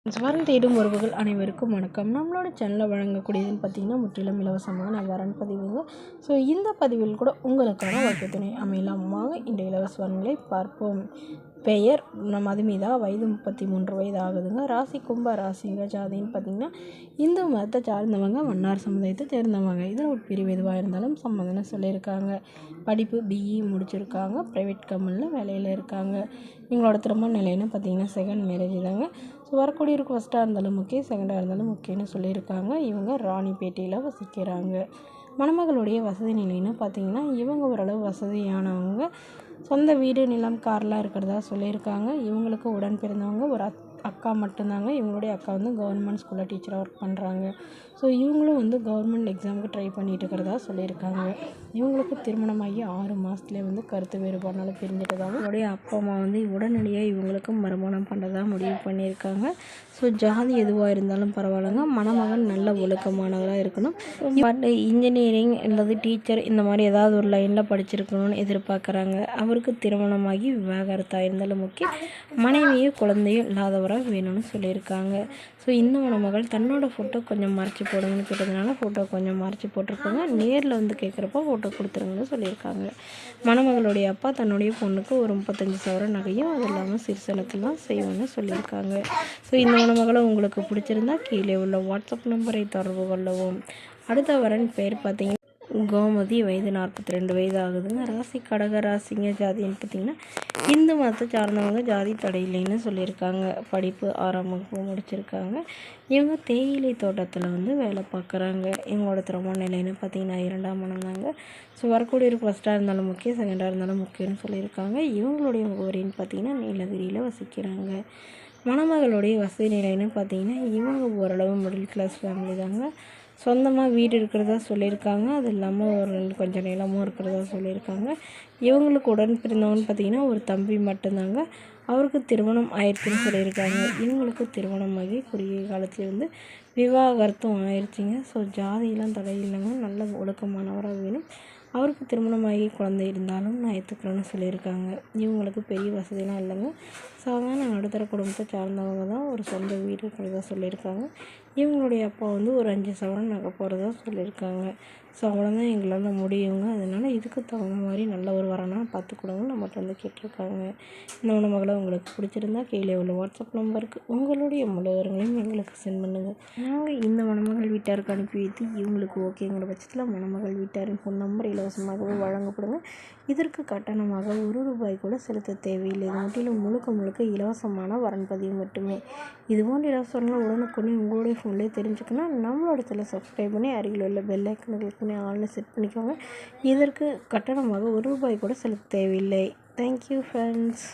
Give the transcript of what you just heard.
வரன் தேடும் உறவுகள் அனைவருக்கும் வணக்கம். நம்மளோட சேனலில் வழங்கக்கூடியதுன்னு பார்த்தீங்கன்னா முற்றிலும் இலவசமான வரன் பதிவுங்க. ஸோ இந்த பதிவில் கூட உங்களுக்கான வாழ்க்கை துணை அமையலாமாக இந்த இலவச வரன்களை பார்ப்போம். பெயர் மதுமிதா, வயது 33 வயது ஆகுதுங்க. ராசி கும்ப ராசிங்க. ஜாதின்னு பார்த்திங்கன்னா இந்து மதத்தை சார்ந்தவங்க, மன்னார் சமுதாயத்தை சேர்ந்தவங்க. இதில் ஒரு பிரிவு எதுவாக இருந்தாலும் சம்மந்தம்னு சொல்லியிருக்காங்க. படிப்பு பிஇ முடிச்சிருக்காங்க. ப்ரைவேட் கம்பெனியில் வேலையில் இருக்காங்க. இவங்களோட திருமண நிலைன்னு பார்த்திங்கன்னா செகண்ட் மேரேஜ் தாங்க. ஸோ வரக்கூடியவருக்கு ஃபஸ்ட்டாக இருந்தாலும் முக்கியம், செகண்டாக இருந்தாலும் முக்கியம்னு சொல்லியிருக்காங்க. இவங்க ராணிப்பேட்டையில் வசிக்கிறாங்க. மணமகளுடைய வசதி நிலைன்னு பார்த்திங்கன்னா இவங்க ஓரளவு வசதியானவங்க. சொந்த வீடு, நிலம், கார்லாம் இருக்கிறதா சொல்லியிருக்காங்க. இவங்களுக்கு உடன் பிறந்தவங்க ஒரு அக்கா மட்டும்தாங்க. இவங்களுடைய அக்கா கவர்மெண்ட் ஸ்கூலில் டீச்சராக ஒர்க் பண்ணுறாங்க. ஸோ இவங்களும் கவர்மெண்ட் எக்ஸாமுக்கு ட்ரை பண்ணிட்டு இருக்கிறதா சொல்லியிருக்காங்க. இவங்களுக்கு திருமணமாகி 6 மாதத்துலேயே கருத்து வேறுபாடுனால பிரிஞ்சிட்டதாகவும் இவங்களுடைய அப்பா அம்மா உடனடியாக இவங்களுக்கு மறுமணம் பண்ணுறதா முடிவு பண்ணியிருக்காங்க. ஸோ ஜாதி எதுவாக இருந்தாலும் பரவாயில்லைங்க, மணமகன் நல்ல ஒழுக்கமானவராக இருக்கணும். பட் இன்ஜினியரிங் அல்லது டீச்சர் இந்த மாதிரி ஏதாவது ஒரு லைனில் படிச்சிருக்கணும்னு எதிர்பார்க்குறாங்க. அவருக்கு திருமணமாகி விவாகரத்தாக இருந்தாலும் முக்கியம், மனைவியும் குழந்தையும் இல்லாதவராக வேணும்னு சொல்லியிருக்காங்க. ஸோ இந்த மணமகள் தன்னோட ஃபோட்டோ கொஞ்சம் மறைச்சி போடுங்கன்னு கேட்டதுனால ஃபோட்டோ கொஞ்சம் மறைச்சி போட்டிருக்காங்க. நேரில் கேட்குறப்போ ஃபோட்டோ கொடுத்துருங்கன்னு சொல்லியிருக்காங்க. மணமகளுடைய அப்பா தன்னுடைய பொண்ணுக்கு ஒரு 35,000 நகையும் அது இல்லாமல் சிறுசனத்தெல்லாம் செய்வோன்னு சொல்லியிருக்காங்க. ஸோ இந்த மணமகளை உங்களுக்கு பிடிச்சிருந்தா கீழே உள்ள வாட்ஸ்அப் நம்பரை தொடர்பு கொள்ளவும். அடுத்த வரன் பேர் பார்த்தீங்கன்னா கோமதி, வயது 42 வயது ஆகுதுங்க. ராசி கடக ராசிங்க. ஜாதின்னு பார்த்திங்கன்னா இந்து மதத்தை சார்ந்தவங்க, ஜாதி தடையில்லைன்னு சொல்லியிருக்காங்க. படிப்பு 6ஆம் வகுப்பு முடிச்சிருக்காங்க. இவங்க தேயிலை தோட்டத்தில் வேலை பார்க்குறாங்க. இவங்களோட திருமண நிலைன்னு பார்த்திங்கன்னா 2ஆம் மனம் தாங்க. ஸோ வரக்கூடியவருக்கு ஃபஸ்ட்டாக இருந்தாலும் முக்கியம், செகண்டாக இருந்தாலும் முக்கியம்னு சொல்லியிருக்காங்க. இவங்களுடைய முகவரின்னு பார்த்திங்கன்னா நீலகிரியில் வசிக்கிறாங்க. மணமகளுடைய வசதி நிலைன்னு பார்த்திங்கன்னா இவங்க ஓரளவு மிடில் கிளாஸ் ஃபேமிலி தாங்க. சொந்தமாக வீடு இருக்கிறதா சொல்லியிருக்காங்க. அது இல்லாமல் ஒரு கொஞ்சம் நிலமும் இருக்கிறதா சொல்லியிருக்காங்க. இவங்களுக்கு உடன் பிறந்தவங்கன்னு பார்த்திங்கன்னா ஒரு தம்பி மட்டும்தாங்க. அவருக்கு திருமணம் ஆயிடுச்சுன்னு சொல்லியிருக்காங்க. இவங்களுக்கு திருமணமாகி குறுகிய காலத்தில் விவாகரத்தும் ஆயிடுச்சுங்க. ஸோ ஜாதியெல்லாம் தடை இல்லைங்க, நல்ல ஒழுக்கமானவராக வேணும். அவருக்கு திருமணமாகி குழந்தை இருந்தாலும் நான் ஏற்றுக்கிறேன்னு சொல்லியிருக்காங்க. இவங்களுக்கு பெரிய வசதிலாம் இல்லைங்க, சாதாரண நடுத்தர குடும்பத்தை சார்ந்தவங்க தான். ஒரு சொந்த வீடு இருக்கிறதா சொல்லியிருக்காங்க. இவங்களுடைய அப்பா ஒரு 5 சவரன் நகை போகிறதா சொல்லியிருக்காங்க. ஸோ அவ்வளோதான் எங்களால் முடியுங்க. அதனால் இதுக்கு தகுந்த மாதிரி நல்ல ஒரு வரனாக பார்த்து கொடுங்க நம்மகிட்ட கேட்டிருக்காங்க. இந்த மணமகளை உங்களுக்கு பிடிச்சிருந்தா கீழே உள்ள வாட்ஸ்அப் நம்பருக்கு உங்களுடைய முழு விவரங்களையும் எங்களுக்கு சென்ட் பண்ணுங்கள். நாங்கள் இந்த மணமகள் வீட்டாருக்கு அனுப்பி வைத்து இவங்களுக்கு ஓகேங்கிற பட்சத்தில் மணமகள் வீட்டாரின் ஃபோன் நம்பர் இலவசமாகவே வழங்கப்படுங்க. இதற்கு கட்டணமாக ₹1 கூட செலுத்த தேவையில்லை. இது முற்றிலும் முழுக்க இலவசமான வரன் பதிவு மட்டுமே. இதுபோன்ற இலவசங்கள் உடனுக்குடனே உங்களுடைய ஃபோன்லேயே தெரிஞ்சுக்கணும். நம்மளோட சேனலை சப்ஸ்கிரைப் பண்ணி அருகில் உள்ள பெல் ஐக்கனை கிளிக் பண்ணி ஆன்லைன் செட் பண்ணிக்கோங்க. இதற்கு கட்டணமாக ₹1 கூட செலுத்த தேவையில்லை. Thank you friends.